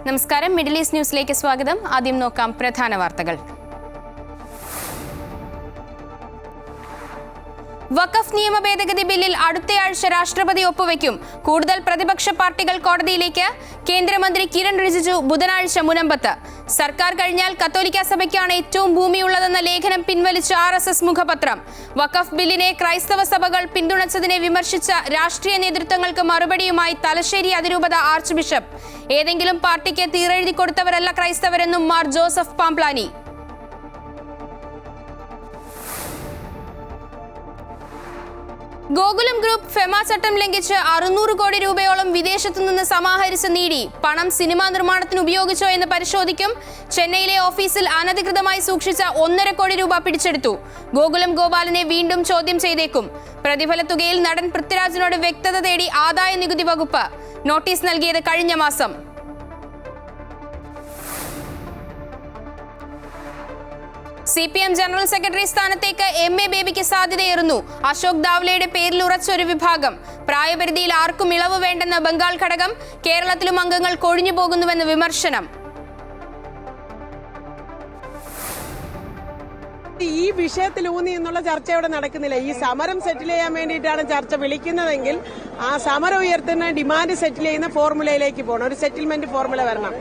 നമസ്കാരം, middle east ന്യൂസിലേക്ക് സ്വാഗതം. ആദ്യം നോക്കാം പ്രധാന വാർത്തകൾ. വഖഫ് നിയമ ഭേദഗതി ബില്ലിൽ അടുത്തയാഴ്ച രാഷ്ട്രപതി ഒപ്പുവെക്കും. കൂടുതൽ പ്രതിപക്ഷ പാർട്ടികൾ കോടതിയിലേക്ക്. കേന്ദ്രമന്ത്രി കിരൺ റിജിജു ബുധനാഴ്ച മുനമ്പത്ത്. സർക്കാർ കഴിഞ്ഞാൽ കത്തോലിക്ക സഭയ്ക്കാണ് ഏറ്റവും ഭൂമിയുള്ളതെന്ന ലേഖനം പിൻവലിച്ച RSS മുഖപത്രം. വഖഫ് ബില്ലിനെ ക്രൈസ്തവ സഭകൾ പിന്തുണച്ചതിനെ വിമർശിച്ച രാഷ്ട്രീയ നേതൃത്വങ്ങൾക്ക് മറുപടിയുമായി തലശ്ശേരി അതിരൂപത ആർച്ച് ബിഷപ്പ്. ഏതെങ്കിലും പാർട്ടിക്ക് തീരെഴുതി കൊടുത്തവരല്ല ക്രൈസ്തവരെന്നും മാർ ജോസഫ് പാംപ്ലാനി. ഗോകുലം ഗ്രൂപ്പ് ഫെമ ചട്ടം ലംഘിച്ച് 600 കോടി രൂപയോളം വിദേശത്തു നിന്ന് സമാഹരിച്ച് നീടി. പണം സിനിമാ നിർമ്മാണത്തിന് ഉപയോഗിച്ചോ എന്ന് പരിശോധിക്കും. ചെന്നൈയിലെ ഓഫീസിൽ അനധികൃതമായി സൂക്ഷിച്ച 1.5 കോടി രൂപ പിടിച്ചെടുത്തു. ഗോകുലം ഗോപാലനെ വീണ്ടും ചോദ്യം ചെയ്തേക്കും. പ്രതിഫല തുകയിൽ നടൻ പൃഥ്വിരാജിനോട് വ്യക്തത തേടി ആദായ നികുതി വകുപ്പ്. നോട്ടീസ് നൽകിയത് കഴിഞ്ഞ മാസം. CPM ജനറൽ സെക്രട്ടറി സ്ഥാനത്തേക്ക് MA ബേബിക്ക് സാധ്യതയേറുന്നു. അശോക് ദാവ്ലെയുടെ പേരിൽ ഉറച്ചൊരു വിഭാഗം. പ്രായപരിധിയിൽ ആർക്കും ഇളവ് വേണ്ടെന്ന് ബംഗാൾ ഘടകം. കേരളത്തിലും അംഗങ്ങൾ കൊഴിഞ്ഞു പോകുന്നുവെന്ന് വിമർശനം. ഈ വിഷയത്തിൽ ഊന്നി എന്നുള്ള ചർച്ച ഇവിടെ നടക്കുന്നില്ല. ഈ സമരം സെറ്റിൽ ചെയ്യാൻ വേണ്ടിയിട്ടാണ് ചർച്ച വിളിക്കുന്നതെങ്കിൽ ആ സമരം ഉയർത്തുന്ന ഡിമാൻഡ് സെറ്റിൽ ചെയ്യുന്ന ഫോർമുലയിലേക്ക് പോകണം. ഒരു സെറ്റിൽമെന്റ് ഫോർമുല വരണം.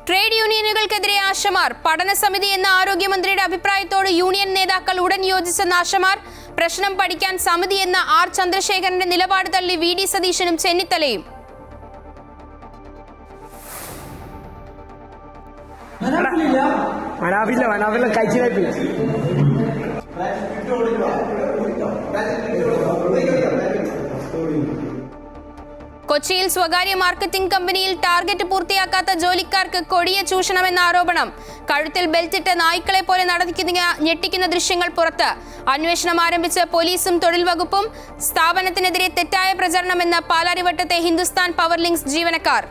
ട്രേഡ് യൂണിയനുകൾക്കെതിരെ ആശമാർ. പഠനസമിതി എന്ന ആരോഗ്യമന്ത്രിയുടെ അഭിപ്രായത്തോട് യൂണിയൻ നേതാക്കൾ ഉടൻ യോജിച്ചെന്ന ആശമാർ. പ്രശ്നം പഠിക്കാൻ സമിതി എന്ന R ചന്ദ്രശേഖരന്റെ നിലപാട് തള്ളി VD സതീശനും ചെന്നിത്തലയും. കൊച്ചിയിൽ സ്വകാര്യ മാർക്കറ്റിംഗ് കമ്പനിയിൽ ടാർഗറ്റ് പൂർത്തിയാക്കാത്ത ജോലിക്കാർക്ക് കൊടിയ ചൂഷണമെന്ന ആരോപണം. കഴുത്തിൽ ബെൽറ്റിട്ട് നായ്ക്കളെ പോലെ നടക്കുന്ന ഞെട്ടിക്കുന്ന ദൃശ്യങ്ങൾ പുറത്ത്. അന്വേഷണം ആരംഭിച്ച് പോലീസും തൊഴിൽ വകുപ്പും. സ്ഥാപനത്തിനെതിരെ തെറ്റായ പ്രചരണമെന്ന് പാലാരിവട്ടത്തെ ഹിന്ദുസ്ഥാൻ പവർ ലിങ്ക്സ് ജീവനക്കാർ.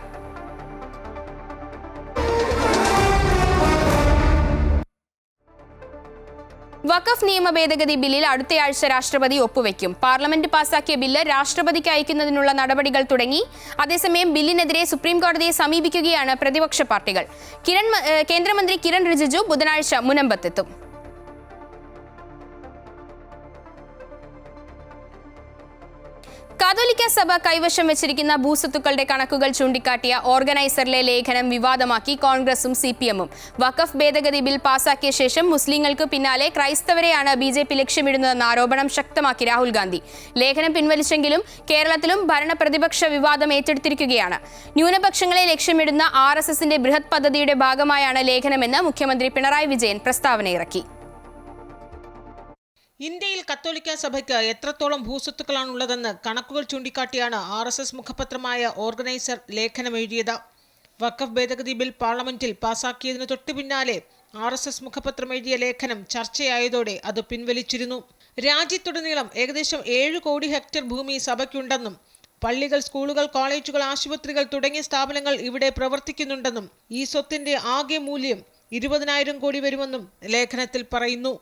വഖഫ് നിയമ ഭേദഗതി ബില്ലിൽ അടുത്തയാഴ്ച രാഷ്ട്രപതി ഒപ്പുവെക്കും. പാർലമെന്റ് പാസാക്കിയ ബില്ല് രാഷ്ട്രപതിക്ക് അയക്കുന്നതിനുള്ള നടപടികൾ തുടങ്ങി. അതേസമയം ബില്ലിനെതിരെ സുപ്രീം കോടതിയെ സമീപിക്കുകയാണ് പ്രതിപക്ഷ പാർട്ടികൾ. കേന്ദ്രമന്ത്രി കിരൺ റിജിജു ബുധനാഴ്ച മുനമ്പത്തെത്തും. കാതോലിക്ക സഭ കൈവശം വെച്ചിരിക്കുന്ന ഭൂസ്വത്തുക്കളുടെ കണക്കുകൾ ചൂണ്ടിക്കാട്ടിയ ഓർഗനൈസറിലെ ലേഖനം വിവാദമാക്കി കോൺഗ്രസും CPM-ഉം. വഖഫ് ഭേദഗതി ബിൽ പാസാക്കിയ ശേഷം മുസ്ലിങ്ങൾക്ക് പിന്നാലെ ക്രൈസ്തവരെയാണ് BJP ലക്ഷ്യമിടുന്നതെന്ന ആരോപണം ശക്തമാക്കി രാഹുൽ ഗാന്ധി. ലേഖനം പിൻവലിച്ചെങ്കിലും കേരളത്തിലും ഭരണപ്രതിപക്ഷ വിവാദം ഏറ്റെടുത്തിരിക്കുകയാണ്. ന്യൂനപക്ഷങ്ങളെ ലക്ഷ്യമിടുന്ന RSSന്റെ ബൃഹത് പദ്ധതിയുടെ ഭാഗമായാണ് ലേഖനമെന്ന് മുഖ്യമന്ത്രി പിണറായി വിജയൻ പ്രസ്താവനയിറക്കി. ഇന്ത്യയിൽ കത്തോലിക്ക സഭയ്ക്ക് എത്രത്തോളം ഭൂസ്വത്തുക്കളാണുള്ളതെന്ന് കണക്കുകൾ ചൂണ്ടിക്കാട്ടിയാണ് RSS മുഖപത്രമായ ഓർഗനൈസർ ലേഖനം എഴുതിയത്. വഖഫ് ഭേദഗതി ബിൽ പാർലമെന്റിൽ പാസാക്കിയതിനു തൊട്ടു പിന്നാലെ RSS മുഖപത്രം എഴുതിയ ലേഖനം ചർച്ചയായതോടെ അത് പിൻവലിച്ചിരുന്നു. രാജ്യത്തുടനീളം ഏകദേശം 7 കോടി ഹെക്ടർ ഭൂമി സഭയ്ക്കുണ്ടെന്നും പള്ളികൾ, സ്കൂളുകൾ, കോളേജുകൾ, ആശുപത്രികൾ തുടങ്ങിയ സ്ഥാപനങ്ങൾ ഇവിടെ പ്രവർത്തിക്കുന്നുണ്ടെന്നും ഈ സ്വത്തിന്റെ ആകെ മൂല്യം 20,000 കോടി വരുമെന്നും ലേഖനത്തിൽ പറയുന്നു.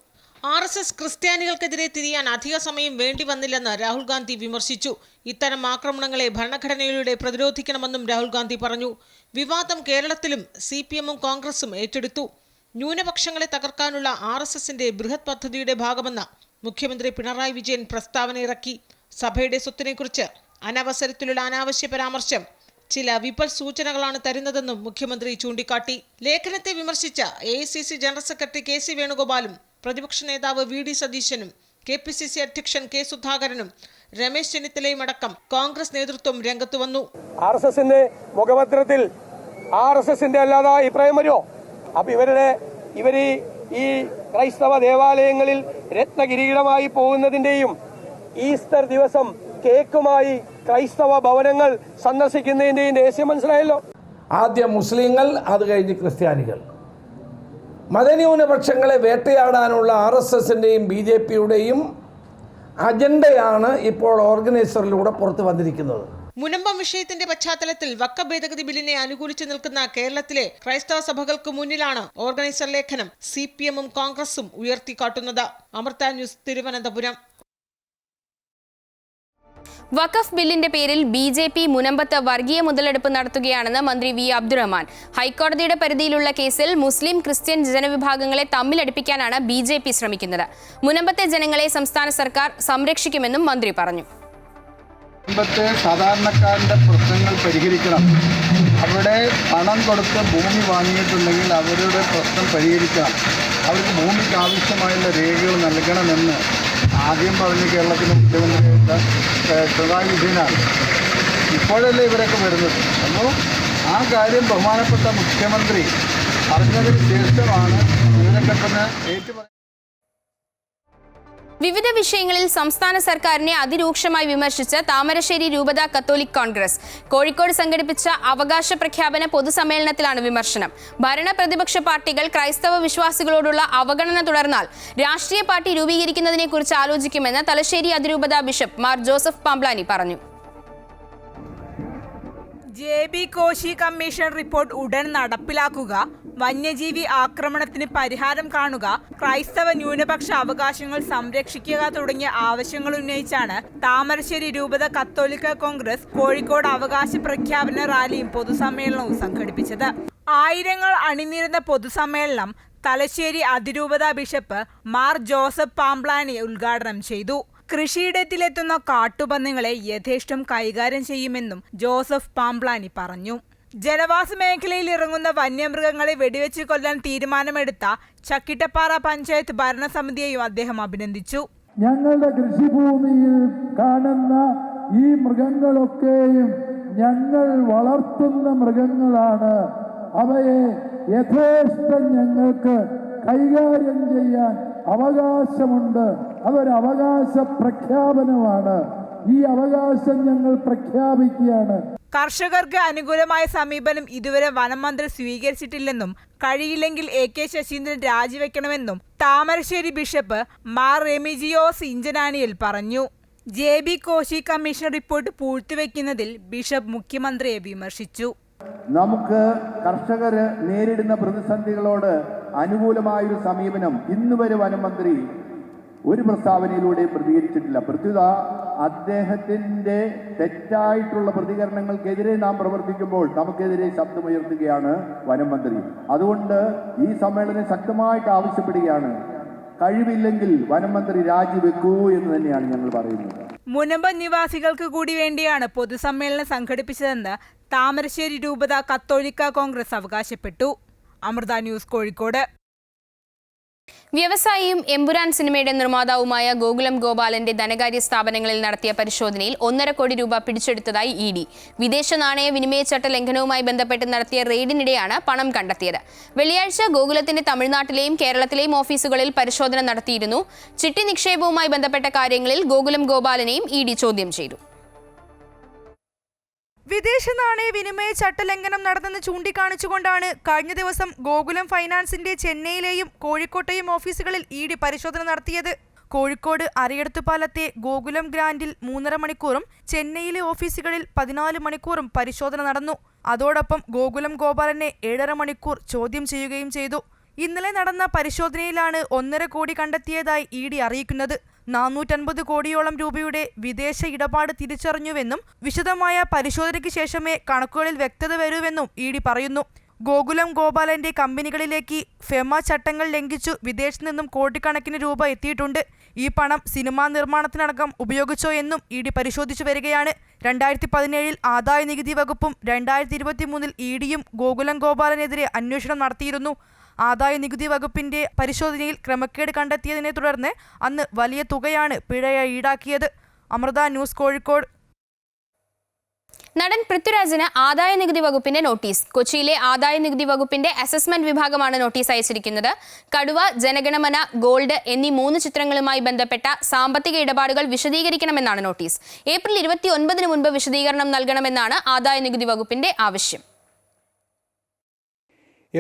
RSS ക്രിസ്ത്യാനികൾക്കെതിരെ തിരിയാൻ അധിക സമയം വേണ്ടി വന്നില്ലെന്ന് രാഹുൽ ഗാന്ധി വിമർശിച്ചു. ഇത്തരം ആക്രമണങ്ങളെ ഭരണഘടനയിലൂടെ പ്രതിരോധിക്കണമെന്നും രാഹുൽ ഗാന്ധി പറഞ്ഞു. വിവാദം കേരളത്തിലും CPM-ഉം കോൺഗ്രസും ഏറ്റെടുത്തു. ന്യൂനപക്ഷങ്ങളെ തകർക്കാനുള്ള RSSന്റെ ബൃഹത് പദ്ധതിയുടെ ഭാഗമെന്ന് മുഖ്യമന്ത്രി പിണറായി വിജയൻ പ്രസ്താവനയിറക്കി. സഭയുടെ സ്വത്തിനെക്കുറിച്ച് അനവസരത്തിലുള്ള അനാവശ്യ പരാമർശം ചില വിപൽ സൂചനകളാണ് തരുന്നതെന്നും മുഖ്യമന്ത്രി ചൂണ്ടിക്കാട്ടി. ലേഖനത്തെ വിമർശിച്ച AICC ജനറൽ സെക്രട്ടറി KC വേണുഗോപാലും പ്രതിപക്ഷ നേതാവ് VD സതീശനും KPCC അധ്യക്ഷൻ K സുധാകരനും രമേശ് ചെന്നിത്തലയും അടക്കം കോൺഗ്രസ് നേതൃത്വം രംഗത്ത് വന്നു. RSSന്റെ മുഖപത്രത്തിൽ RSSന്റെ അല്ലാതെ അഭിപ്രായം വരുമോ? അപ്പൊ ഇവര് ഈ ക്രൈസ്തവ ദേവാലയങ്ങളിൽ രത്നകിരീടമായി പോകുന്നതിന്റെയും ഈസ്റ്റർ ദിവസം കേക്കുമായി ക്രൈസ്തവ ഭവനങ്ങൾ സന്ദർശിക്കുന്നതിന്റെയും രഹസ്യം മനസ്സിലായല്ലോ. ആദ്യം മുസ്ലിങ്ങൾ, അത് കഴിഞ്ഞ് ക്രിസ്ത്യാനികൾ. മതന്യൂനപക്ഷങ്ങളെ വേട്ടയാടാനുള്ള RSSന്റെയും BJPയുടെയും അജണ്ടയാണ് ഇപ്പോൾ ഓർഗനൈസറിലൂടെ പുറത്തു വന്നിരിക്കുന്നത്. മുനമ്പം വിഷയത്തിന്റെ പശ്ചാത്തലത്തിൽ വഖഫ് ഭേദഗതി ബില്ലിനെ അനുകൂലിച്ചു നിൽക്കുന്ന കേരളത്തിലെ ക്രൈസ്തവ സഭകൾക്ക് മുന്നിലാണ് ഓർഗനൈസർ ലേഖനം CPM-ഉം കോൺഗ്രസും ഉയർത്തിക്കാട്ടുന്നത്. അമൃത ന്യൂസ്, തിരുവനന്തപുരം. വഖഫ് ബില്ലിന്റെ പേരിൽ BJP മുനമ്പത്ത് വർഗീയ മുതലെടുപ്പ് നടത്തുകയാണെന്ന് മന്ത്രി V. അബ്ദുറഹ്മാൻ. ഹൈക്കോടതിയുടെ പരിധിയിലുള്ള കേസിൽ മുസ്ലിം ക്രിസ്ത്യൻ ജനവിഭാഗങ്ങളെ തമ്മിലടിപ്പിക്കാനാണ് BJP ശ്രമിക്കുന്നത്. മുനമ്പത്തെ ജനങ്ങളെ സംസ്ഥാന സർക്കാർ സംരക്ഷിക്കുമെന്നും മന്ത്രി പറഞ്ഞു. മുനമ്പത്തെ സാധാരണക്കാരന്റെ പ്രശ്നങ്ങൾ പരിഹരിക്കണം. അവിടെ പണം കൊടുത്ത് ഭൂമി വാങ്ങിയിട്ടുണ്ടെങ്കിൽ അവരുടെ പ്രശ്നം പരിഹരിക്കണം. അവർക്ക് ഭൂമിക്ക് ആവശ്യമായുള്ള രേഖകൾ നൽകണമെന്ന് ആദ്യം പറഞ്ഞ് കേരളത്തിലെ മുഖ്യമന്ത്രി പിണറായി വിജയനാണ്. ഇപ്പോഴല്ലേ ഇവരൊക്കെ വരുന്നത്. അപ്പോൾ ആ കാര്യം ബഹുമാനപ്പെട്ട മുഖ്യമന്ത്രി പറഞ്ഞതിന് ശേഷമാണ് ഇതിനൊക്കെ തന്നെ ഏറ്റുപറയുന്നത്. വിവിധ വിഷയങ്ങളിൽ സംസ്ഥാന സർക്കാരിനെ അതിരൂക്ഷമായി വിമർശിച്ച് താമരശ്ശേരി രൂപത കത്തോലിക് കോൺഗ്രസ് കോഴിക്കോട് സംഘടിപ്പിച്ച അവകാശ പ്രഖ്യാപന പൊതുസമ്മേളനത്തിലാണ് വിമർശനം. ഭരണ പ്രതിപക്ഷ പാർട്ടികൾ ക്രൈസ്തവ വിശ്വാസികളോടുള്ള അവഗണന തുടർന്നാൽ രാഷ്ട്രീയ പാർട്ടി രൂപീകരിക്കുന്നതിനെക്കുറിച്ച് ആലോചിക്കുമെന്ന് തലശ്ശേരി അതിരൂപത ബിഷപ്പ് മാർ ജോസഫ് പാംബ്ലാനി പറഞ്ഞു. JB കോശി കമ്മീഷൻ റിപ്പോർട്ട് ഉടൻ നടപ്പിലാക്കുക, വന്യജീവി ആക്രമണത്തിന് പരിഹാരം കാണുക, ക്രൈസ്തവ ന്യൂനപക്ഷ അവകാശങ്ങൾ സംരക്ഷിക്കുക തുടങ്ങിയ ആവശ്യങ്ങൾ ഉന്നയിച്ചാണ് താമരശ്ശേരി രൂപത കത്തോലിക്ക കോൺഗ്രസ് കോഴിക്കോട് അവകാശ പ്രഖ്യാപന റാലിയും പൊതുസമ്മേളനവും സംഘടിപ്പിച്ചത്. ആയിരങ്ങൾ അണിനിരുന്ന പൊതുസമ്മേളനം തലശ്ശേരി അതിരൂപത ബിഷപ്പ് മാർ ജോസഫ് പാംബ്ലാനി ഉദ്ഘാടനം ചെയ്തു. കൃഷിയിടത്തിലെത്തുന്ന കാട്ടുപന്നികളെ യഥേഷ്ടം കൈകാര്യം ചെയ്യുമെന്നും ജോസഫ് പാംബ്ലാനി പറഞ്ഞു. ജനവാസ മേഖലയിൽ ഇറങ്ങുന്ന വന്യമൃഗങ്ങളെ വെടിവെച്ച് കൊല്ലാൻ തീരുമാനമെടുത്ത ചക്കിട്ടപ്പാറ പഞ്ചായത്ത് ഭരണസമിതിയെയും അദ്ദേഹം അഭിനന്ദിച്ചു. ഞങ്ങളുടെ കൃഷിഭൂമിയിൽ കാണുന്ന ഈ മൃഗങ്ങളൊക്കെയും ഞങ്ങൾ വളർത്തുന്ന മൃഗങ്ങളാണ്. അവയെ യഥേഷ്ടം ഞങ്ങൾക്ക് കൈകാര്യം ചെയ്യാൻ അവകാശമുണ്ട്. അതൊരവകാശ പ്രഖ്യാപനമാണ്. ഈ അവകാശം ഞങ്ങൾ പ്രഖ്യാപിക്കുകയാണ്. കർഷകർക്ക് അനുകൂലമായ സമീപനം ഇതുവരെ വനം മന്ത്രി സ്വീകരിച്ചിട്ടില്ലെന്നും കഴിയില്ലെങ്കിൽ AK ശശീന്ദ്രൻ രാജിവെക്കണമെന്നും താമരശ്ശേരി ബിഷപ്പ് മാർ റെമിജിയോസ് ഇഞ്ചനാനിയിൽ പറഞ്ഞു. JB കോശി കമ്മീഷൻ റിപ്പോർട്ട് പൂഴ്ത്തിവെക്കുന്നതിൽ ബിഷപ്പ് മുഖ്യമന്ത്രിയെ വിമർശിച്ചു. നമുക്ക് കർഷകർ നേരിടുന്ന പ്രതിസന്ധികളോട് അനുകൂലമായൊരു സമീപനം ഇന്നുവരെ വനമന്ത്രി ഒരു പ്രസ്താവനയിലൂടെ പ്രതികരിച്ചിട്ടില്ല. പ്രത്യുത അദ്ദേഹത്തിൻ്റെ തെറ്റായിട്ടുള്ള പ്രതികരണങ്ങൾക്കെതിരെ നാം പ്രവർത്തിക്കുമ്പോൾ നമുക്കെതിരെ ശബ്ദമുയർത്തുകയാണ് വനമന്ത്രി. അതുകൊണ്ട് ഈ സമ്മേളനം ശക്തമായിട്ട് ആവശ്യപ്പെടുകയാണ്. കഴിവില്ലെങ്കിൽ വനമന്ത്രി രാജിവെക്കൂ എന്ന് തന്നെയാണ് ഞങ്ങൾ പറയുന്നത്. മുനമ്പം നിവാസികൾക്ക് കൂടി വേണ്ടിയാണ് പൊതുസമ്മേളനം സംഘടിപ്പിച്ചതെന്ന് താമരശ്ശേരി രൂപത കത്തോലിക്ക കോൺഗ്രസ് അവകാശപ്പെട്ടു. അമൃത ന്യൂസ്, കോഴിക്കോട്. വ്യവസായിയും എമ്പുരാൻ സിനിമയുടെ നിർമ്മാതാവുമായ ഗോകുലം ഗോപാലന്റെ ധനകാര്യ സ്ഥാപനങ്ങളിൽ നടത്തിയ പരിശോധനയിൽ 1.5 കോടി രൂപ പിടിച്ചെടുത്തതായി ED. വിദേശ നാണയ വിനിമയ ചട്ട ലംഘനവുമായി ബന്ധപ്പെട്ട് നടത്തിയ റെയ്ഡിനിടെയാണ് പണം കണ്ടെത്തിയത്. വെള്ളിയാഴ്ച ഗോകുലത്തിന്റെ തമിഴ്നാട്ടിലെയും കേരളത്തിലെയും ഓഫീസുകളിൽ പരിശോധന നടത്തിയിരുന്നു. ചിട്ടി നിക്ഷേപവുമായി ബന്ധപ്പെട്ട കാര്യങ്ങളിൽ ഗോകുലം ഗോപാലനെയും ED ചോദ്യം ചെയ്തു. വിദേശ നാണയ വിനിമയ ചട്ടലംഘനം നടന്നെന്ന് ചൂണ്ടിക്കാണിച്ചുകൊണ്ടാണ് കഴിഞ്ഞ ദിവസം ഗോകുലം ഫൈനാൻസിന്റെ ചെന്നൈയിലെയും കോഴിക്കോട്ടെയും ഓഫീസുകളിൽ ED പരിശോധന നടത്തിയത്. കോഴിക്കോട് അരയടത്തുപാലത്തെ ഗോകുലം ഗ്രാൻഡിൽ 3.5 മണിക്കൂറും ചെന്നൈയിലെ ഓഫീസുകളിൽ 14 മണിക്കൂറും പരിശോധന നടന്നു. അതോടൊപ്പം ഗോകുലം ഗോപാലനെ 7.5 മണിക്കൂർ ചോദ്യം ചെയ്യുകയും ചെയ്തു. ഇന്നലെ നടന്ന പരിശോധനയിലാണ് 1.5 കോടി കണ്ടെത്തിയതായി ED അറിയിക്കുന്നത്. 450 കോടിയോളം രൂപയുടെ വിദേശ ഇടപാട് തിരിച്ചറിഞ്ഞുവെന്നും വിശദമായ പരിശോധനയ്ക്ക് ശേഷമേ കണക്കുകളിൽ വ്യക്തത വരൂവെന്നും ED പറയുന്നു. ഗോകുലം ഗോപാലന്റെ കമ്പനികളിലേക്ക് ഫെമ ചട്ടങ്ങൾ ലംഘിച്ചു വിദേശത്തു നിന്നും കോടിക്കണക്കിന് രൂപ എത്തിയിട്ടുണ്ട്. ഈ പണം സിനിമാ നിർമ്മാണത്തിനടക്കം ഉപയോഗിച്ചോ എന്നും ED പരിശോധിച്ചു വരികയാണ്. 2017 ആദായ നികുതി വകുപ്പും 2023 EDയും ഗോകുലം ഗോപാലനെതിരെ അന്വേഷണം നടത്തിയിരുന്നു. ആദായ നികുതി വകുപ്പിന്റെ പരിശോധനയിൽ ക്രമക്കേട് കണ്ടെത്തിയതിനെ തുടർന്ന് അന്ന് വലിയ തുകയാണ് പിഴയായി ഈടാക്കിയത്. അമൃത ന്യൂസ്, കോഴിക്കോട്. നടൻ പൃഥ്വിരാജിന് ആദായ നികുതി വകുപ്പിന്റെ നോട്ടീസ്. കൊച്ചിയിലെ ആദായ നികുതി വകുപ്പിന്റെ അസസ്മെന്റ് വിഭാഗമാണ് നോട്ടീസ് അയച്ചിരിക്കുന്നത്. കടുവ, ജനഗണമന, ഗോൾഡ് എന്നീ 3 ചിത്രങ്ങളുമായി ബന്ധപ്പെട്ട സാമ്പത്തിക ഇടപാടുകൾ വിശദീകരിക്കണമെന്നാണ് നോട്ടീസ്. ഏപ്രിൽ 29 മുൻപ് വിശദീകരണം നൽകണമെന്നാണ് ആദായ നികുതി വകുപ്പിന്റെ ആവശ്യം.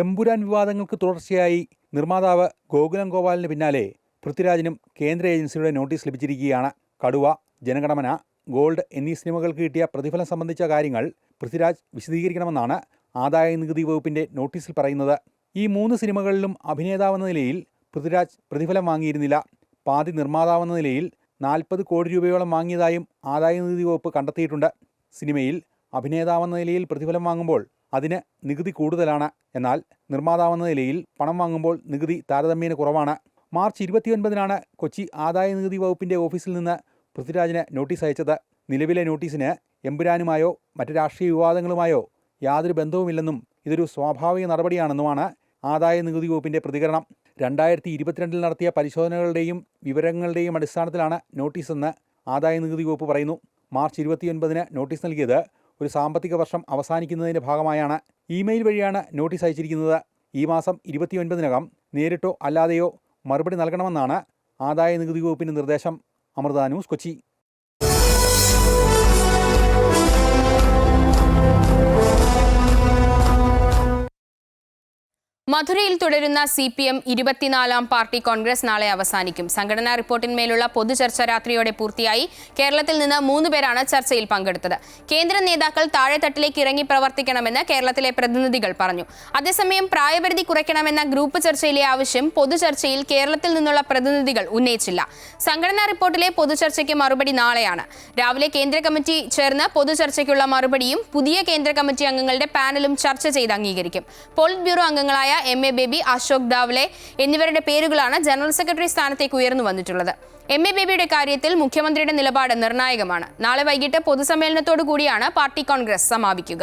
എമ്പുരാൻ വിവാദങ്ങൾക്ക് തുടർച്ചയായി നിർമ്മാതാവ് ഗോകുലം ഗോപാലിന് പിന്നാലെ പൃഥ്വിരാജിനും കേന്ദ്ര ഏജൻസിയുടെ നോട്ടീസ് ലഭിച്ചിരിക്കുകയാണ്. കടുവ, ജനഗണമന, ഗോൾഡ് എന്നീ സിനിമകൾക്ക് കിട്ടിയ പ്രതിഫലം സംബന്ധിച്ച കാര്യങ്ങൾ പൃഥ്വിരാജ് വിശദീകരിക്കണമെന്നാണ് ആദായനികുതി വകുപ്പിന്റെ നോട്ടീസിൽ പറയുന്നത്. ഈ 3 സിനിമകളിലും അഭിനേതാവെന്ന നിലയിൽ പൃഥ്വിരാജ് പ്രതിഫലം വാങ്ങിയിരുന്നില്ല. പാതി നിർമ്മാതാവെന്ന നിലയിൽ 40 കോടി രൂപയോളം വാങ്ങിയതായും ആദായനികുതി വകുപ്പ് കണ്ടെത്തിയിട്ടുണ്ട്. സിനിമയിൽ അഭിനേതാവെന്ന നിലയിൽ പ്രതിഫലം വാങ്ങുമ്പോൾ അതിന് നികുതി കൂടുതലാണ്. എന്നാൽ നിർമ്മാതാവെന്ന നിലയിൽ പണം വാങ്ങുമ്പോൾ നികുതി താരതമ്യേന കുറവാണ്. മാർച്ച് 29-നാണ് കൊച്ചി ആദായനികുതി വകുപ്പിന്റെ ഓഫീസിൽ നിന്ന് പൃഥ്വിരാജിന് നോട്ടീസ് അയച്ചത്. നിലവിലെ നോട്ടീസിന് എമ്പുരാനുമായോ മറ്റ് രാഷ്ട്രീയ വിവാദങ്ങളുമായോ യാതൊരു ബന്ധവുമില്ലെന്നും ഇതൊരു സ്വാഭാവിക നടപടിയാണെന്നുമാണ് ആദായനികുതി വകുപ്പിന്റെ പ്രതികരണം. 2022 നടത്തിയ പരിശോധനകളുടെയും വിവരങ്ങളുടെയും അടിസ്ഥാനത്തിലാണ് നോട്ടീസെന്ന് ആദായനികുതി വകുപ്പ് പറയുന്നു. മാർച്ച് 29-ന് നോട്ടീസ് നൽകിയത് ഒരു സാമ്പത്തിക വർഷം അവസാനിക്കുന്നതിന്റെ ഭാഗമായാണ്. ഇമെയിൽ വഴിയാണ് നോട്ടീസ് അയച്ചിരിക്കുന്നത്. ഈ മാസം 29-നകം നേരിട്ടോ അല്ലാതെയോ മറുപടി നൽകണമെന്നാണ് ആദായനികുതി വകുപ്പിന്റെ നിർദ്ദേശം. അമൃത ന്യൂസ്, കൊച്ചി. മധുരയിൽ തുടരുന്ന CPM 24ാം പാർട്ടി കോൺഗ്രസ് നാളെ അവസാനിക്കും. സംഘടനാ റിപ്പോർട്ടിന്മേലുള്ള പൊതുചർച്ച രാത്രിയോടെ പൂർത്തിയായി. കേരളത്തിൽ നിന്ന് 3 പേരാണ് ചർച്ചയിൽ പങ്കെടുത്തത്. കേന്ദ്ര നേതാക്കൾ താഴെത്തട്ടിലേക്ക് ഇറങ്ങി പ്രവർത്തിക്കണമെന്ന് കേരളത്തിലെ പ്രതിനിധികൾ പറഞ്ഞു. അതേസമയം പ്രായപരിധി കുറയ്ക്കണമെന്ന ഗ്രൂപ്പ് ചർച്ചയിലെ ആവശ്യം പൊതുചർച്ചയിൽ കേരളത്തിൽ നിന്നുള്ള പ്രതിനിധികൾ ഉന്നയിച്ചില്ല. സംഘടനാ റിപ്പോർട്ടിലെ പൊതുചർച്ചയ്ക്ക് മറുപടി നാളെയാണ്. രാവിലെ കേന്ദ്ര കമ്മിറ്റി ചേർന്ന് പൊതുചർച്ചയ്ക്കുള്ള മറുപടിയും പുതിയ കേന്ദ്ര കമ്മിറ്റി അംഗങ്ങളുടെ പാനലും ചർച്ച ചെയ്ത് അംഗീകരിക്കും. പോളിറ്റ് ബ്യൂറോ അംഗങ്ങളായ MA ബേബി, അശോക് ദാവ്ലെ എന്നിവരുടെ പേരുകളാണ് ജനറൽ സെക്രട്ടറി സ്ഥാനത്തേക്ക് ഉയർന്നു വന്നിട്ടുള്ളത്. MA ബേബിയുടെ കാര്യത്തിൽ മുഖ്യമന്ത്രിയുടെ നിലപാട് നിർണായകമാണ്. നാളെ വൈകിട്ട് പൊതുസമ്മേളനത്തോടു കൂടിയാണ് പാർട്ടി കോൺഗ്രസ് സമാപിക്കുക.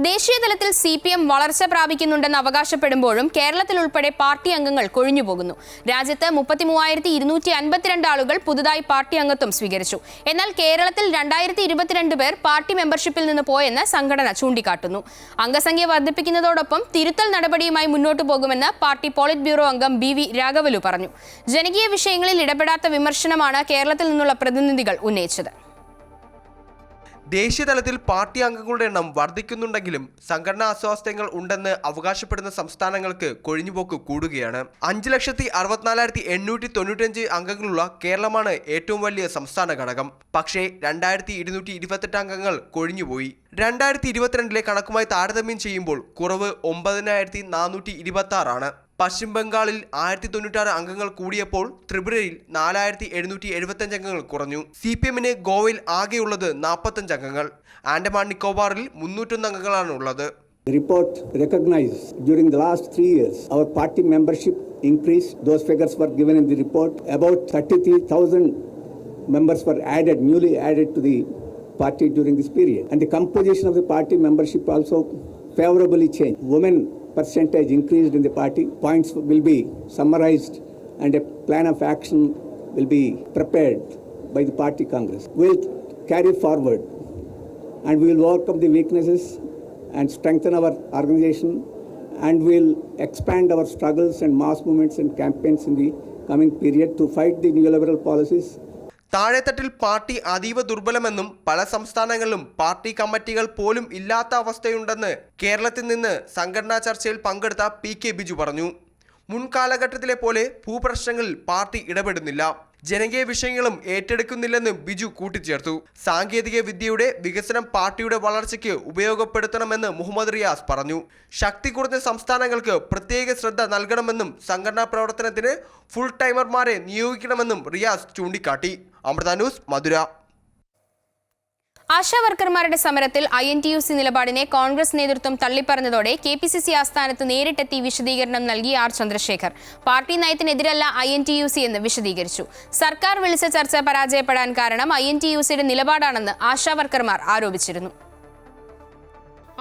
ദേശീയതലത്തിൽ CPM വളർച്ച പ്രാപിക്കുന്നുണ്ടെന്ന് അവകാശപ്പെടുമ്പോഴും കേരളത്തിൽ ഉൾപ്പെടെ പാർട്ടി അംഗങ്ങൾ കൊഴിഞ്ഞുപോകുന്നു. രാജ്യത്ത് 33,252 ആളുകൾ പുതുതായി പാർട്ടി അംഗത്വം സ്വീകരിച്ചു. എന്നാൽ കേരളത്തിൽ 2022 പേർ പാർട്ടി മെമ്പർഷിപ്പിൽ നിന്ന് പോയെന്ന് സംഘടന ചൂണ്ടിക്കാട്ടുന്നു. അംഗസംഖ്യ വർദ്ധിപ്പിക്കുന്നതോടൊപ്പം തിരുത്തൽ നടപടിയുമായി മുന്നോട്ടു പോകുമെന്ന് പാർട്ടി പോളിറ്റ് ബ്യൂറോ അംഗം BV രാഘവലു പറഞ്ഞു. ജനകീയ വിഷയങ്ങളിൽ ഇടപെടാത്ത വിമർശനമാണ് കേരളത്തിൽ നിന്നുള്ള പ്രതിനിധികൾ ഉന്നയിച്ചത്. ദേശീയതലത്തിൽ പാർട്ടി അംഗങ്ങളുടെ എണ്ണം വർദ്ധിക്കുന്നുണ്ടെങ്കിലും സംഘടനാ അസ്വാസ്ഥ്യങ്ങൾ ഉണ്ടെന്ന് അവകാശപ്പെടുന്ന സംസ്ഥാനങ്ങൾക്ക് കൊഴിഞ്ഞുപോക്ക് കൂടുകയാണ്. 5,64,895 അംഗങ്ങളുള്ള കേരളമാണ് ഏറ്റവും വലിയ സംസ്ഥാന ഘടകം. പക്ഷേ 2,228 അംഗങ്ങൾ കൊഴിഞ്ഞുപോയി. 2022 കണക്കുമായി താരതമ്യം ചെയ്യുമ്പോൾ കുറവ് 9,426 ആണ്. പശ്ചിമ ബംഗാളിൽ 1096 അംഗങ്ങൾ കൂടിയപ്പോൾ ത്രിപുരയിൽ 4,775 അംഗങ്ങൾ കുറഞ്ഞു. CPM-ന് ഗോവയിൽ ആകെയുള്ളത് 45 അംഗങ്ങൾ. ആൻഡമാൻ നിക്കോബാറിൽ 301 അംഗങ്ങളാണ് ഉള്ളത്. The report recognizes during the last 3 years our party membership increased. Those figures were given in the report. About 33,000 members were newly added to the party during this period. And the composition of the party membership also favorably changed. Women percentage increased in the party. Points will be summarized and a plan of action will be prepared by the party congress. We'll carry forward and we will overcome the weaknesses and strengthen our organization, and we'll expand our struggles and mass movements and campaigns in the coming period to fight the neoliberal policies. താഴെത്തട്ടിൽ പാർട്ടി അതീവ ദുർബലമെന്നും പല സംസ്ഥാനങ്ങളിലും party കമ്മിറ്റികൾ പോലും ഇല്ലാത്ത അവസ്ഥയുണ്ടെന്ന് കേരളത്തിൽ നിന്ന് സംഘടനാ ചർച്ചയിൽ പങ്കെടുത്ത PK ബിജു പറഞ്ഞു. മുൻകാലഘട്ടത്തിലെ പോലെ ഭൂപ്രശ്നങ്ങളിൽ പാർട്ടി ഇടപെടുന്നില്ല, ജനകീയ വിഷയങ്ങളും ഏറ്റെടുക്കുന്നില്ലെന്ന് ബിജു കൂട്ടിച്ചേർത്തു. സാങ്കേതിക വിദ്യയുടെ വികസനം പാർട്ടിയുടെ വളർച്ചയ്ക്ക് ഉപയോഗപ്പെടുത്തണമെന്ന് മുഹമ്മദ് റിയാസ് പറഞ്ഞു. ശക്തി കുറഞ്ഞ സംസ്ഥാനങ്ങൾക്ക് പ്രത്യേക ശ്രദ്ധ നൽകണമെന്നും സംഘടനാ പ്രവർത്തനത്തിന് ഫുൾ ടൈമർമാരെ നിയോഗിക്കണമെന്നും റിയാസ് ചൂണ്ടിക്കാട്ടി. അമൃത ന്യൂസ്, മധുര. ആശാവർക്കർമാരുടെ സമരത്തിൽ INTUC നിലപാടിനെ കോൺഗ്രസ് നേതൃത്വം തള്ളിപ്പറഞ്ഞതോടെ KPCC ആസ്ഥാനത്ത് നേരിട്ടെത്തി വിശദീകരണം നൽകി R ചന്ദ്രശേഖർ. പാർട്ടി നയത്തിനെതിരല്ല INTUC എന്ന് വിശദീകരിച്ചു. സർക്കാർ വിളിച്ച ചർച്ച പരാജയപ്പെടാൻ കാരണം INTUCയുടെ നിലപാടാണെന്ന് ആശാവർക്കർമാർ ആരോപിച്ചിരുന്നു.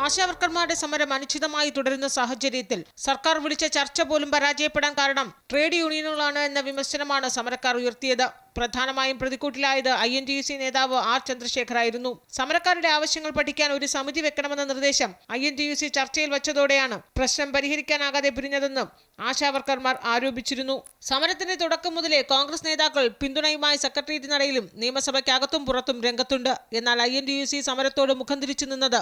ആശാവർക്കർമാരുടെ സമരം അനിശ്ചിതമായി തുടരുന്ന സാഹചര്യത്തിൽ സർക്കാർ വിളിച്ച ചർച്ച പോലും പരാജയപ്പെടാൻ കാരണം ട്രേഡ് യൂണിയനുകളാണ് എന്ന വിമർശനമാണ് സമരക്കാർ ഉയർത്തിയത്. പ്രധാനമായും പ്രതിക്കൂട്ടിലായത് INTUC നേതാവ് R ചന്ദ്രശേഖറായിരുന്നു. സമരക്കാരുടെ ആവശ്യങ്ങൾ പഠിക്കാൻ ഒരു സമിതി വെക്കണമെന്ന നിർദ്ദേശം INTUC ചർച്ചയിൽ വെച്ചതോടെയാണ് പ്രശ്നം പരിഹരിക്കാനാകാതെ പിരിഞ്ഞതെന്ന് ആശാവർക്കർമാർ ആരോപിച്ചിരുന്നു. സമരത്തിന്റെ തുടക്കം മുതലേ കോൺഗ്രസ് നേതാക്കൾ പിന്തുണയുമായി സെക്രട്ടേറിയറ്റ് നടയിലും നിയമസഭയ്ക്കകത്തും പുറത്തും രംഗത്തുണ്ട്. എന്നാൽ INTUC സമരത്തോട് മുഖം തിരിച്ചു നിന്നത്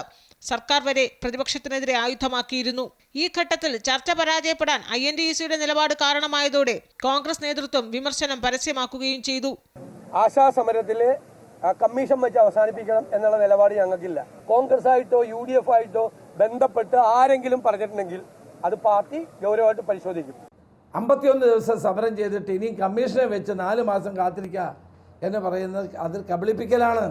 സർക്കാർ വരെ പ്രതിപക്ഷത്തിനെതിരെ ആയുധമാക്കിയിരുന്നു. ഈ ഘട്ടത്തിൽ ചർച്ച പരാജയപ്പെടാൻ INTUCയുടെ നിലപാട് കാരണമായതോടെ കോൺഗ്രസ് നേതൃത്വം വിമർശനം പരസ്യമാക്കുകയും ചെയ്തു. ചെയ്തു. ആശാസമരത്തിലെ കമ്മീഷൻ വെച്ച് അവസാനിപ്പിക്കണം എന്നുള്ള നിലപാട് ഞങ്ങൾക്കില്ല. കോൺഗ്രസ് ആയിട്ടോ UDF ആയിട്ടോ ബന്ധപ്പെട്ട് ആരെങ്കിലും പറഞ്ഞിട്ടുണ്ടെങ്കിൽ അത് പാർട്ടി ഗൗരവമായിട്ട് പരിശോധിക്കും. 51 ദിവസം സമരം ചെയ്തിട്ട് ഇനി കമ്മീഷനെ വെച്ച് 4 മാസം കാത്തിരിക്കുക എന്ന് പറയുന്നത് അത് കബളിപ്പിക്കലാണ്.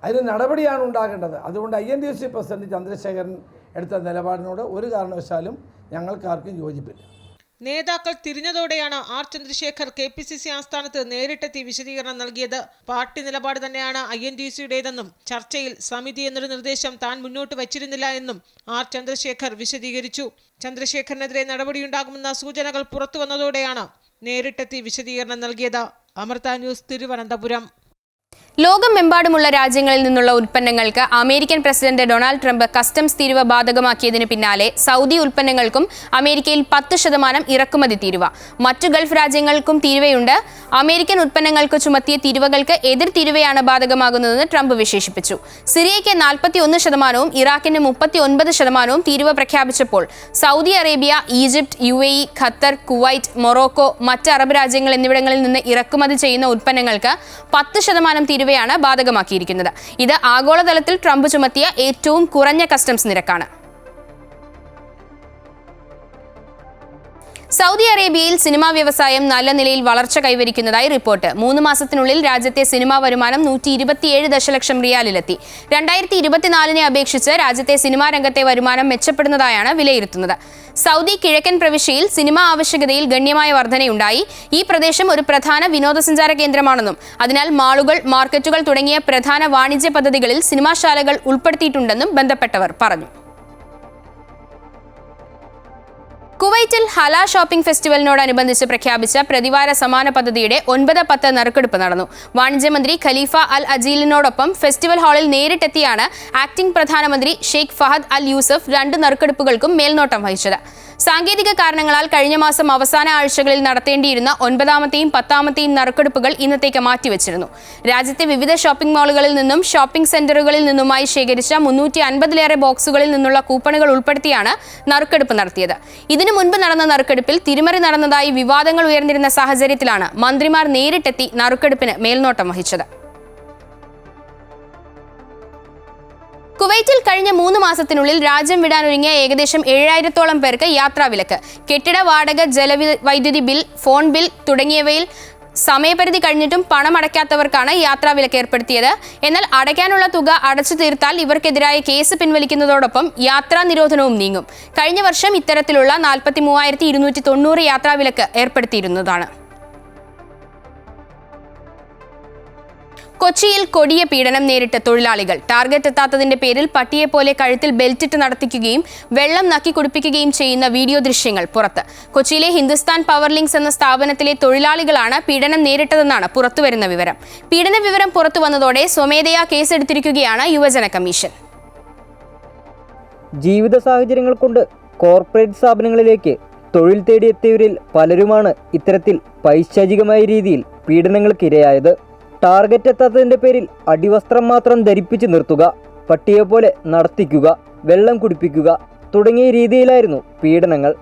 അതിന് നടപടിയാണ് ഉണ്ടാകേണ്ടത്. അതുകൊണ്ട് INTUC പ്രസിഡന്റ് ചന്ദ്രശേഖരൻ എടുത്ത നിലപാടിനോട് ഒരു കാരണവശാലും ഞങ്ങൾക്കാർക്കും യോജിപ്പില്ല. നേതാക്കൾ തിരിഞ്ഞതോടെയാണ് ആർ ചന്ദ്രശേഖർ KPCC ആസ്ഥാനത്ത് നേരിട്ടെത്തി വിശദീകരണം നൽകിയത്. പാർട്ടി നിലപാട് തന്നെയാണ് INTUCയുടേതെന്നും ചർച്ചയിൽ സമിതി എന്നൊരു നിർദ്ദേശം താൻ മുന്നോട്ട് വച്ചിരുന്നില്ല എന്നും ആർ ചന്ദ്രശേഖർ വിശദീകരിച്ചു. ചന്ദ്രശേഖറിനെതിരെ നടപടിയുണ്ടാകുമെന്ന സൂചനകൾ പുറത്തുവന്നതോടെയാണ് നേരിട്ടെത്തി വിശദീകരണം നൽകിയത്. അമൃത ന്യൂസ്, തിരുവനന്തപുരം. ലോകമെമ്പാടുമുള്ള രാജ്യങ്ങളിൽ നിന്നുള്ള ഉൽപ്പന്നങ്ങൾക്ക് American president Donald Trump customs തീരുവ ബാധകമാക്കിയതിന് പിന്നാലെ സൗദി ഉൽപ്പന്നങ്ങൾക്കും അമേരിക്കയിൽ 10% ഇറക്കുമതി തീരുവ. മറ്റു ഗൾഫ് രാജ്യങ്ങൾക്കും തീരുവയുണ്ട്. അമേരിക്കൻ ഉൽപ്പന്നങ്ങൾക്ക് ചുമത്തിയ തീരുവകൾക്ക് എതിർ തീരുവയാണ് ബാധകമാകുന്നതെന്ന് ട്രംപ് വിശേഷിപ്പിച്ചു. സിറിയയ്ക്ക് 41%, ഇറാഖിന് 39% തീരുവ പ്രഖ്യാപിച്ചപ്പോൾ Saudi Arabia, Egypt, UAE, Qatar, Kuwait, Morocco, മറ്റ് അറബ് രാജ്യങ്ങൾ എന്നിവിടങ്ങളിൽ നിന്ന് ഇറക്കുമതി ചെയ്യുന്ന ഉൽപ്പന്നങ്ങൾക്ക് 10% തീരുവയാണ് ബാധകമാക്കിയിരിക്കുന്നത്. ഇത് ആഗോളതലത്തിൽ ട്രംപ് ചുമത്തിയ ഏറ്റവും കുറഞ്ഞ കസ്റ്റംസ് നിരക്കാണ്. സൗദി അറേബ്യയിൽ സിനിമാ വ്യവസായം നല്ല നിലയിൽ വളർച്ച കൈവരിക്കുന്നതായി റിപ്പോർട്ട്. 3 മാസത്തിനുള്ളിൽ രാജ്യത്തെ സിനിമാ വരുമാനം 127 ദശലക്ഷം റിയാലിലെത്തി. 2024 അപേക്ഷിച്ച് രാജ്യത്തെ സിനിമാ രംഗത്തെ വരുമാനം മെച്ചപ്പെടുന്നതായാണ് വിലയിരുത്തുന്നത്. സൗദി കിഴക്കൻ പ്രവിശ്യയിൽ സിനിമാ ആവശ്യകതയിൽ ഗണ്യമായ വർധനയുണ്ടായി. ഈ പ്രദേശം ഒരു പ്രധാന വിനോദസഞ്ചാര കേന്ദ്രമാണെന്നും അതിനാൽ മാളുകൾ, മാർക്കറ്റുകൾ തുടങ്ങിയ പ്രധാന വാണിജ്യ പദ്ധതികളിൽ സിനിമാശാലകൾ ഉൾപ്പെടുത്തിയിട്ടുണ്ടെന്നും ബന്ധപ്പെട്ടവർ പറഞ്ഞു. കുവൈറ്റിൽ ഹല ഷോപ്പിംഗ് ഫെസ്റ്റിവലിനോടനുബന്ധിച്ച് പ്രഖ്യാപിച്ച പ്രതിവാര സമാന പദ്ധതിയുടെ 9-10 നറുക്കെടുപ്പ് നടന്നു. വാണിജ്യമന്ത്രി ഖലീഫ അൽ അജീലിനോടൊപ്പം ഫെസ്റ്റിവൽ ഹാളിൽ നേരിട്ടെത്തിയാണ് ആക്ടിംഗ് പ്രധാനമന്ത്രി ഷെയ്ഖ് ഫഹദ് അൽ യൂസഫ് 2 നറുക്കെടുപ്പുകൾക്കും മേൽനോട്ടം വഹിച്ചത്. സാങ്കേതിക കാരണങ്ങളാൽ കഴിഞ്ഞ മാസം അവസാന ആഴ്ചകളിൽ നടത്തേണ്ടിയിരുന്ന 9ാമത്തെയും 10ാമത്തെയും നറുക്കെടുപ്പുകൾ ഇന്നത്തേക്ക് മാറ്റിവെച്ചിരുന്നു. രാജ്യത്തെ വിവിധ ഷോപ്പിംഗ് മാളുകളിൽ നിന്നും ഷോപ്പിംഗ് സെന്ററുകളിൽ നിന്നുമായി ശേഖരിച്ച 350-ലേറെ ബോക്സുകളിൽ നിന്നുള്ള കൂപ്പണുകൾ ഉൾപ്പെടുത്തിയാണ് നറുക്കെടുപ്പ് നടത്തിയത്. ഇതിനു മുൻപ് നടന്ന നറുക്കെടുപ്പിൽ തിരിമറി നടന്നതായി വിവാദങ്ങൾ ഉയർന്നിരുന്ന സാഹചര്യത്തിലാണ് മന്ത്രിമാർ നേരിട്ടെത്തി നറുക്കെടുപ്പിന് മേൽനോട്ടം വഹിച്ചത്. കുവൈറ്റിൽ കഴിഞ്ഞ 3 മാസത്തിനുള്ളിൽ രാജ്യം വിടാനൊരുങ്ങിയ ഏകദേശം 7000-ഓളം പേർക്ക് യാത്രാവിലക്ക്. കെട്ടിട വാടക, ജലവൈദ്യുതി ബിൽ, ഫോൺ ബിൽ തുടങ്ങിയവയിൽ സമയപരിധി കഴിഞ്ഞിട്ടും പണമടയ്ക്കാത്തവർക്കാണ് യാത്രാവിലക്ക് ഏർപ്പെടുത്തിയത്. എന്നാൽ അടയ്ക്കാനുള്ള തുക അടച്ചു തീർത്താൽ ഇവർക്കെതിരായ കേസ് പിൻവലിക്കുന്നതോടൊപ്പം യാത്രാ നിരോധനവും നീങ്ങും. കഴിഞ്ഞ വർഷം ഇത്തരത്തിലുള്ള 43,290 യാത്രാവിലക്ക് ഏർപ്പെടുത്തിയിരുന്നതാണ്. കൊച്ചിയിൽ കൊടിയ പീഡനം നേരിട്ട തൊഴിലാളികൾ. ടാർഗറ്റ് എത്താത്തതിന്റെ പേരിൽ പട്ടിയെപ്പോലെ കഴുത്തിൽ ബെൽറ്റിട്ട് നടത്തിക്കുകയും വെള്ളം നക്കി കുടിപ്പിക്കുകയും ചെയ്യുന്ന വീഡിയോ ദൃശ്യങ്ങൾ പുറത്ത്. കൊച്ചിയിലെ ഹിന്ദുസ്ഥാൻ പവർ ലിങ്ക്സ് എന്ന സ്ഥാപനത്തിലെ തൊഴിലാളികളാണ് പീഡനം നേരിട്ടതെന്നാണ് പുറത്തുവരുന്ന വിവരം. പീഡന വിവരം പുറത്തു വന്നതോടെ സ്വമേധയാ കേസെടുത്തിരിക്കുകയാണ് യുവജന കമ്മീഷൻ. ജീവിത സാഹചര്യങ്ങൾ കൊണ്ട് കോർപ്പറേറ്റ് സ്ഥാപനങ്ങളിലേക്ക് തൊഴിൽ തേടിയെത്തിയവരിൽ പലരുമാണ് ഇത്തരത്തിൽ പൈശാചികമായ രീതിയിൽ പീഡനങ്ങൾക്കിരയായത്. ടാർഗറ്റ് എത്താത്തതിൻ്റെ പേരിൽ അടിവസ്ത്രം മാത്രം ധരിപ്പിച്ച് നിർത്തുക, പട്ടിയെപ്പോലെ നടത്തിക്കുക, വെള്ളം കുടിപ്പിക്കുക തുടങ്ങിയ രീതിയിലായിരുന്നു പീഡനങ്ങൾ.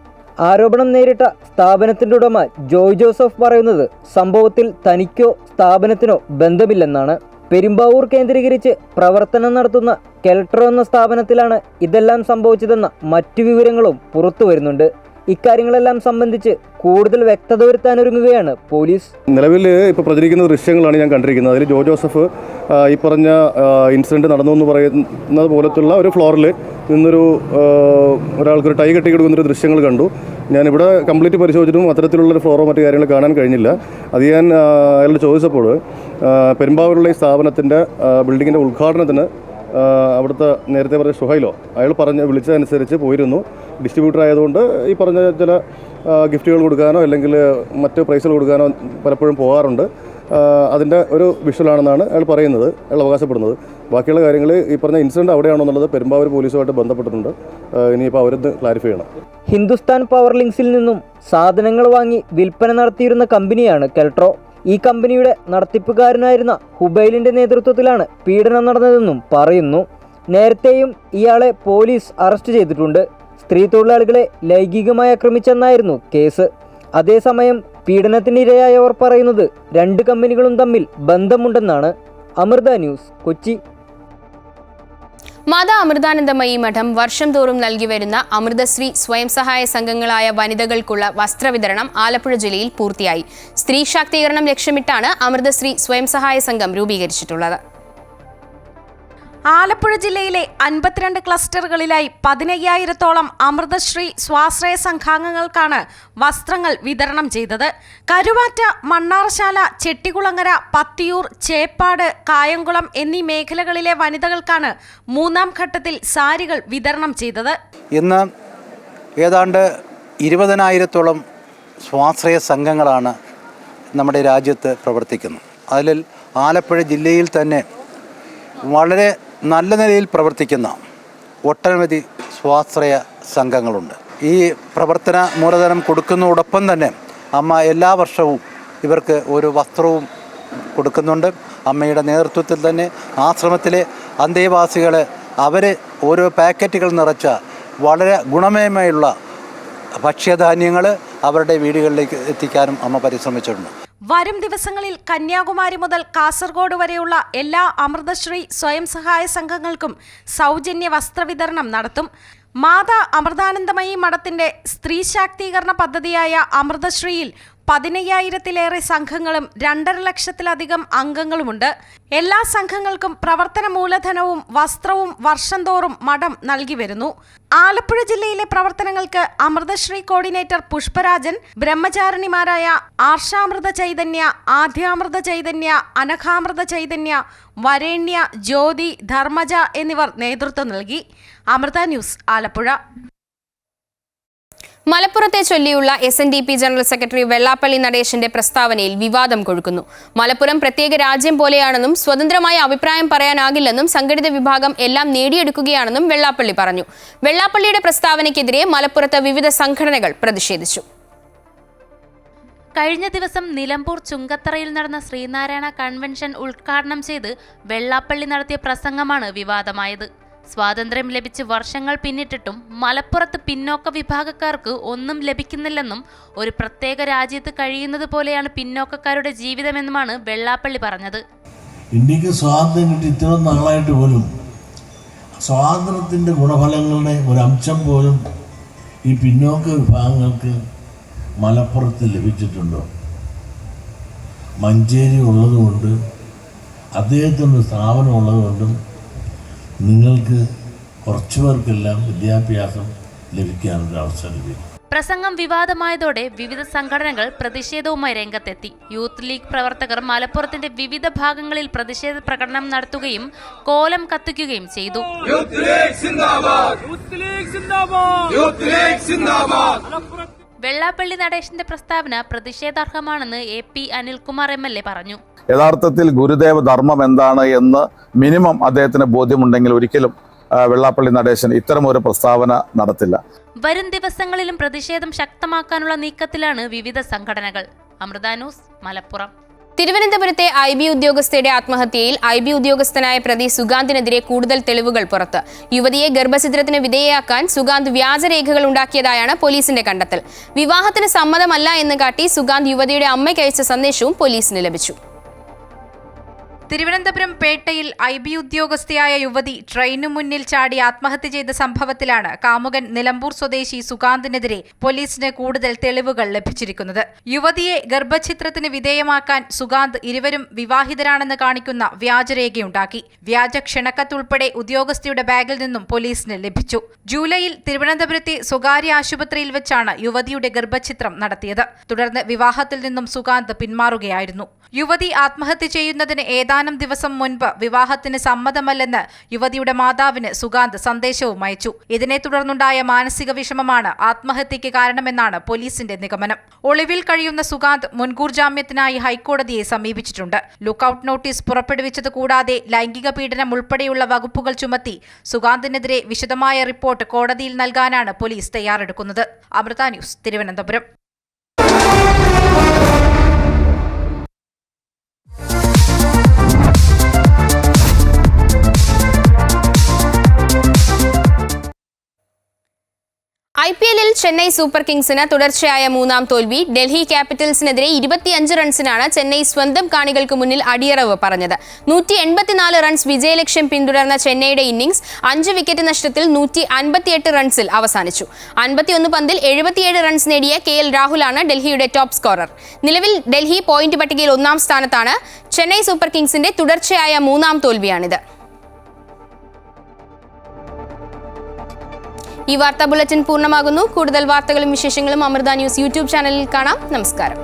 ആരോപണം നേരിട്ട സ്ഥാപനത്തിൻ്റെ ഉടമ ജോയ് ജോസഫ് പറയുന്നത് സംഭവത്തിൽ തനിക്കോ സ്ഥാപനത്തിനോ ബന്ധമില്ലെന്നാണ്. പെരുമ്പാവൂർ കേന്ദ്രീകരിച്ച് പ്രവർത്തനം നടത്തുന്ന കെൽട്രോ എന്ന സ്ഥാപനത്തിലാണ് ഇതെല്ലാം സംഭവിച്ചതെന്ന മറ്റു വിവരങ്ങളും പുറത്തു വരുന്നുണ്ട്. ഇക്കാര്യങ്ങളെല്ലാം സംബന്ധിച്ച് കൂടുതൽ വ്യക്തത വരുത്താനൊരുങ്ങുകയാണ് പോലീസ്. നിലവിൽ ഇപ്പോൾ പ്രചരിക്കുന്ന ദൃശ്യങ്ങളാണ് ഞാൻ കണ്ടിരിക്കുന്നത്. അതിൽ ജോ ജോസഫ് ഈ പറഞ്ഞ ഇൻസിഡൻറ്റ് നടന്നു എന്ന് പറയുന്നത് പോലത്തുള്ള ഒരു ഫ്ലോറിൽ നിന്നൊരു ഒരാൾക്കൊരു ടൈ കെട്ടി കൊടുക്കുന്നൊരു ദൃശ്യങ്ങൾ കണ്ടു. ഞാനിവിടെ കംപ്ലീറ്റ് പരിശോധിച്ചിട്ടും അത്തരത്തിലുള്ളൊരു ഫ്ലോറോ മറ്റു കാര്യങ്ങൾ കാണാൻ കഴിഞ്ഞില്ല. അത് ഞാൻ അയാളോട് ചോദിച്ചപ്പോൾ പെരുമ്പാവൂരുള്ള ഈ സ്ഥാപനത്തിൻ്റെ ബിൽഡിങ്ങിൻ്റെ ഉദ്ഘാടനത്തിന് അവിടുത്തെ നേരത്തെ പറഞ്ഞ ഷുഹൈലോ അയാൾ വിളിച്ചതനുസരിച്ച് പോയിരുന്നു. ഡിസ്ട്രിബ്യൂട്ടർ ആയതുകൊണ്ട് ഈ പറഞ്ഞ ചില ഗിഫ്റ്റുകൾ കൊടുക്കാനോ അല്ലെങ്കിൽ മറ്റ് പ്രൈസുകൾ കൊടുക്കാനോ പലപ്പോഴും പോകാറുണ്ട്. അതിൻ്റെ ഒരു വിഷ്വലാണെന്നാണ് അയാൾ പറയുന്നത്, അയാൾ അവകാശപ്പെടുന്നത്. ബാക്കിയുള്ള കാര്യങ്ങൾ ഈ പറഞ്ഞ ഇൻസിഡൻറ്റ് അവിടെയാണോ എന്നുള്ളത് പെരുമ്പാവൂർ പോലീസുമായിട്ട് ബന്ധപ്പെട്ടിട്ടുണ്ട്. ഇനിയിപ്പോൾ അവരത് ക്ലാരിഫൈ ചെയ്യണം. ഹിന്ദുസ്ഥാൻ പവർ ലിങ്ക്സിൽ നിന്നും സാധനങ്ങൾ വാങ്ങി വിൽപ്പന നടത്തിയിരുന്ന കമ്പനിയാണ് കെൽട്രോ. ഈ കമ്പനിയുടെ നടത്തിപ്പുകാരനായിരുന്ന ഹുബൈലിന്റെ നേതൃത്വത്തിലാണ് പീഡനം നടന്നതെന്നും പറയുന്നു. നേരത്തെയും ഇയാളെ പോലീസ് അറസ്റ്റ് ചെയ്തിട്ടുണ്ട്. സ്ത്രീ തൊഴിലാളികളെ ലൈംഗികമായി ആക്രമിച്ചെന്നായിരുന്നു കേസ്. അതേസമയം പീഡനത്തിനിരയായവർ പറയുന്നത് 2 കമ്പനികളും തമ്മിൽ ബന്ധമുണ്ടെന്നാണ്. അമൃത ന്യൂസ്, കൊച്ചി. മാതാ അമൃതാനന്ദമയി മഠം വർഷം തോറും നൽകി വരുന്ന അമൃതശ്രീ സ്വയം സഹായ സംഘങ്ങളായ വനിതകൾക്കുള്ള വസ്ത്രവിതരണം ആലപ്പുഴ ജില്ലയിൽ പൂർത്തിയായി. സ്ത്രീ ശാക്തീകരണം ലക്ഷ്യമിട്ടാണ് അമൃതശ്രീ സ്വയം സഹായ സംഘം രൂപീകരിച്ചിട്ടുള്ളത്. ആലപ്പുഴ ജില്ലയിലെ 52 ക്ലസ്റ്ററുകളിലായി 15,000-ഓളം അമൃതശ്രീ സ്വാശ്രയ സംഘാംഗങ്ങൾക്കാണ് വസ്ത്രങ്ങൾ വിതരണം ചെയ്തത്. കരുവാറ്റ, മണ്ണാർശാല, ചെട്ടികുളങ്ങര, പത്തിയൂർ, ചേപ്പാട്, കായംകുളം എന്നീ മേഖലകളിലെ വനിതകൾക്കാണ് 3ാം ഘട്ടത്തിൽ സാരികൾ വിതരണം ചെയ്തത്. ഇന്ന് ഏതാണ്ട് 20,000-ഓളം സ്വാശ്രയ സംഘങ്ങളാണ് നമ്മുടെ രാജ്യത്ത് പ്രവർത്തിക്കുന്നത്. അതിൽ ആലപ്പുഴ ജില്ലയിൽ തന്നെ വളരെ നല്ല നിലയിൽ പ്രവർത്തിക്കുന്ന ഒട്ടനവധി സ്വാശ്രയ സംഘങ്ങളുണ്ട്. ഈ പ്രവർത്തന മൂലധനം കൊടുക്കുന്നതോടൊപ്പം തന്നെ അമ്മ എല്ലാ വർഷവും ഇവർക്ക് ഒരു വസ്ത്രവും കൊടുക്കുന്നുണ്ട്. അമ്മയുടെ നേതൃത്വത്തിൽ തന്നെ ആശ്രമത്തിലെ അന്തേവാസികൾ അവർ ഓരോ പാക്കറ്റുകൾ നിറച്ച വളരെ ഗുണമേന്മയുള്ള ഭക്ഷ്യധാന്യങ്ങൾ അവരുടെ വീടുകളിലേക്ക് എത്തിക്കാനും അമ്മ പരിശ്രമിച്ചിട്ടുണ്ട്. വരും ദിവസങ്ങളിൽ കന്യാകുമാരി മുതൽ കാസർഗോഡ് വരെയുള്ള എല്ലാ അമൃതശ്രീ സ്വയം സഹായ സംഘങ്ങൾക്കും സൗജന്യ വസ്ത്രവിതരണം നടത്തും. മാതാ അമൃതാനന്ദമയി മഠത്തിന്റെ സ്ത്രീ ശാക്തീകരണ പദ്ധതിയായ അമൃതശ്രീയിൽ 15,000-ലേറെ സംഘങ്ങളും 2.5 ലക്ഷത്തിലധികം അംഗങ്ങളുമുണ്ട്. എല്ലാ സംഘങ്ങൾക്കും പ്രവർത്തന മൂലധനവും വസ്ത്രവും വർഷം തോറും മഠം നൽകി വരുന്നു. ആലപ്പുഴ ജില്ലയിലെ പ്രവർത്തനങ്ങൾക്ക് അമൃതശ്രീ കോർഡിനേറ്റർ പുഷ്പരാജൻ, ബ്രഹ്മചാരിണിമാരായ ആർഷാമൃത ചൈതന്യ, ആദ്യാമൃത ചൈതന്യ, അനഘാമൃത ചൈതന്യ, വരേണ്യ, ജ്യോതി, ധർമ്മജ എന്നിവർ നേതൃത്വം നൽകി. അമൃത ന്യൂസ്, ആലപ്പുഴ. മലപ്പുറത്തെ ചൊല്ലിയുള്ള SNDP ജനറൽ സെക്രട്ടറി വെള്ളാപ്പള്ളി നടേശന്റെ പ്രസ്താവനയിൽ വിവാദം കൊഴുക്കുന്നു. മലപ്പുറം പ്രത്യേക രാജ്യം പോലെയാണെന്നും സ്വതന്ത്രമായ അഭിപ്രായം പറയാനാകില്ലെന്നും സംഘടിത വിഭാഗം എല്ലാം നേടിയെടുക്കുകയാണെന്നും വെള്ളാപ്പള്ളി പറഞ്ഞു. വെള്ളാപ്പള്ളിയുടെ പ്രസ്താവനയ്ക്കെതിരെ മലപ്പുറത്ത് വിവിധ സംഘടനകൾ പ്രതിഷേധിച്ചു. കഴിഞ്ഞ ദിവസം നിലമ്പൂർ ചുങ്കത്തറയിൽ നടന്ന ശ്രീനാരായണ കൺവെൻഷൻ ഉദ്ഘാടനം ചെയ്ത് വെള്ളാപ്പള്ളി നടത്തിയ പ്രസംഗമാണ് വിവാദമായത്. സ്വാതന്ത്ര്യം ലഭിച്ച് വർഷങ്ങൾ പിന്നിട്ടിട്ടും മലപ്പുറത്ത് പിന്നോക്ക വിഭാഗക്കാർക്ക് ഒന്നും ലഭിക്കുന്നില്ലെന്നും ഒരു പ്രത്യേക രാജ്യത്ത് കഴിയുന്നത് പോലെയാണ് പിന്നോക്കക്കാരുടെ ജീവിതമെന്നുമാണ് വെള്ളാപ്പള്ളി പറഞ്ഞത്. ഇന്ത്യക്ക് സ്വാതന്ത്ര്യം കിട്ടി ഇത്ര നാളായിട്ട് പോലും സ്വാതന്ത്ര്യത്തിൻ്റെ ഗുണഫലങ്ങളുടെ ഒരംശം പോലും ഈ പിന്നോക്ക വിഭാഗങ്ങൾക്ക് മലപ്പുറത്ത് ലഭിച്ചിട്ടുണ്ടോ? മഞ്ചേരി ഉള്ളതുകൊണ്ട്, അദ്ദേഹത്തിൻ്റെ സ്ഥാപനം ഉള്ളതുകൊണ്ടും നിങ്ങൾക്ക് കുറച്ചു പേർക്കെല്ലാം വിദ്യാഭ്യാസം ലഭിക്കാനുള്ള അവസരം ലഭിക്കും. പ്രസംഗം വിവാദമായതോടെ വിവിധ സംഘടനകൾ പ്രതിഷേധവുമായി രംഗത്തെത്തി. യൂത്ത് ലീഗ് പ്രവർത്തകർ മലപ്പുറത്തിന്റെ വിവിധ ഭാഗങ്ങളിൽ പ്രതിഷേധ പ്രകടനം നടത്തുകയും കോലം കത്തിക്കുകയും ചെയ്തു. വെള്ളാപ്പള്ളി നടേശന്റെ പ്രസ്താവന പ്രതിഷേധാർഹമാണെന്ന് AP അനിൽകുമാർ MLA പറഞ്ഞു. യഥാർത്ഥത്തിൽ ഗുരുദേവ ധർമ്മം എന്താണ് എന്ന് മിനിമം അദ്ദേഹത്തിന് ബോധ്യമുണ്ടെങ്കിൽ ഒരിക്കലും വെള്ളാപ്പള്ളി നടേശൻ ഇത്തരമൊരു പ്രസ്താവന നടത്തില്ല. വരും ദിവസങ്ങളിലും പ്രതിഷേധം ശക്തമാക്കാനുള്ള നീക്കത്തിലാണ് വിവിധ സംഘടനകൾ. അമൃത ന്യൂസ്, മലപ്പുറം. തിരുവനന്തപുരത്തെ IB ഉദ്യോഗസ്ഥയുടെ ആത്മഹത്യയിൽ IB ഉദ്യോഗസ്ഥനായ പ്രതി സുഗാന്തിനെതിരെ കൂടുതൽ തെളിവുകൾ പുറത്ത്. യുവതിയെ ഗർഭഛിദ്രത്തിന് വിധേയയാക്കാൻ സുഗാന്ത് വ്യാജരേഖകൾ ഉണ്ടാക്കിയതായാണ് പോലീസിന്റെ കണ്ടെത്തൽ. വിവാഹത്തിന് സമ്മതമല്ല എന്ന് കാട്ടി സുഗാന്ത് യുവതിയുടെ അമ്മയ്ക്ക് അയച്ച സന്ദേശവും പോലീസിന് ലഭിച്ചു. തിരുവനന്തപുരം പേട്ടയിൽ IB ഉദ്യോഗസ്ഥയായ യുവതി ട്രെയിനു മുന്നിൽ ചാടി ആത്മഹത്യ ചെയ്ത സംഭവത്തിലാണ് കാമുകൻ നിലമ്പൂർ സ്വദേശി സുഗാന്തിനെതിരെ പോലീസിന് കൂടുതൽ തെളിവുകൾ ലഭിച്ചിരിക്കുന്നത്. യുവതിയെ ഗർഭഛിദ്രത്തിന് വിധേയമാക്കാൻ സുഗാന്ത് ഇരുവരും വിവാഹിതരാണെന്ന് കാണിക്കുന്ന വ്യാജരേഖയുണ്ടാക്കി. വ്യാജ ക്ഷണക്കത്തുൾപ്പെടെ ഉദ്യോഗസ്ഥയുടെ ബാഗിൽ നിന്നും പോലീസിന് ലഭിച്ചു. ജൂലൈയിൽ തിരുവനന്തപുരത്തെ സ്വകാര്യ ആശുപത്രിയിൽ വെച്ചാണ് യുവതിയുടെ ഗർഭഛിദ്രം നടത്തിയത്. തുടർന്ന് വിവാഹത്തിൽ നിന്നും സുഗാന്ത് പിന്മാറുകയായിരുന്നു. യുവതി ആത്മഹത്യ ചെയ്യുന്നതിന് ഏതാനും ദിവസം മുൻപ് വിവാഹത്തിന് സമ്മതമല്ലെന്ന് യുവതിയുടെ മാതാവിന് സുഗാന്ത് സന്ദേശവും അയച്ചു. ഇതിനെ തുടർന്നുണ്ടായ മാനസിക വിഷമമാണ് ആത്മഹത്യയ്ക്ക് കാരണമെന്നാണ് പോലീസിന്റെ നിഗമനം. ഒളിവിൽ കഴിയുന്ന സുഗാന്ത് മുൻകൂർ ജാമ്യത്തിനായി ഹൈക്കോടതിയെ സമീപിച്ചിട്ടുണ്ട്. ലുക്കൌട്ട് നോട്ടീസ് പുറപ്പെടുവിച്ചത് കൂടാതെ ലൈംഗിക പീഡനം ഉൾപ്പെടെയുള്ള വകുപ്പുകൾ ചുമത്തി സുഗാന്തിനെതിരെ വിശദമായ റിപ്പോർട്ട് കോടതിയിൽ നൽകാനാണ് പോലീസ് തയ്യാറെടുക്കുന്നത്. അമൃത ന്യൂസ്, തിരുവനന്തപുരം. IPL-ൽ ചെന്നൈ സൂപ്പർ കിങ്സിന് തുടർച്ചയായ മൂന്നാം തോൽവി. ഡൽഹി ക്യാപിറ്റൽസിനെതിരെ 25 റൺസിനാണ് ചെന്നൈ സ്വന്തം കാണികൾക്ക് മുന്നിൽ അടിയറവ് പറഞ്ഞത്. 184 റൺസ് വിജയലക്ഷ്യം പിന്തുടർന്ന ചെന്നൈയുടെ ഇന്നിംഗ്സ് 5 വിക്കറ്റ് നഷ്ടത്തിൽ 158 റൺസിൽ അവസാനിച്ചു. 51 പന്തിൽ 77 റൺസ് നേടിയ KL രാഹുലാണ് ഡൽഹിയുടെ ടോപ്പ് സ്കോറർ. നിലവിൽ ഡൽഹി പോയിന്റ് പട്ടികയിൽ 1ാം സ്ഥാനത്താണ്. ചെന്നൈ സൂപ്പർ കിങ്സിന്റെ തുടർച്ചയായ മൂന്നാം തോൽവിയാണിത്. ഈ വാർത്താ ബുള്ളറ്റിൻ പൂർണ്ണമാകുന്നു. കൂടുതൽ വാർത്തകളും വിശേഷങ്ങളും അമൃത ന്യൂസ് യൂട്യൂബ് ചാനലിൽ കാണാം. നമസ്കാരം.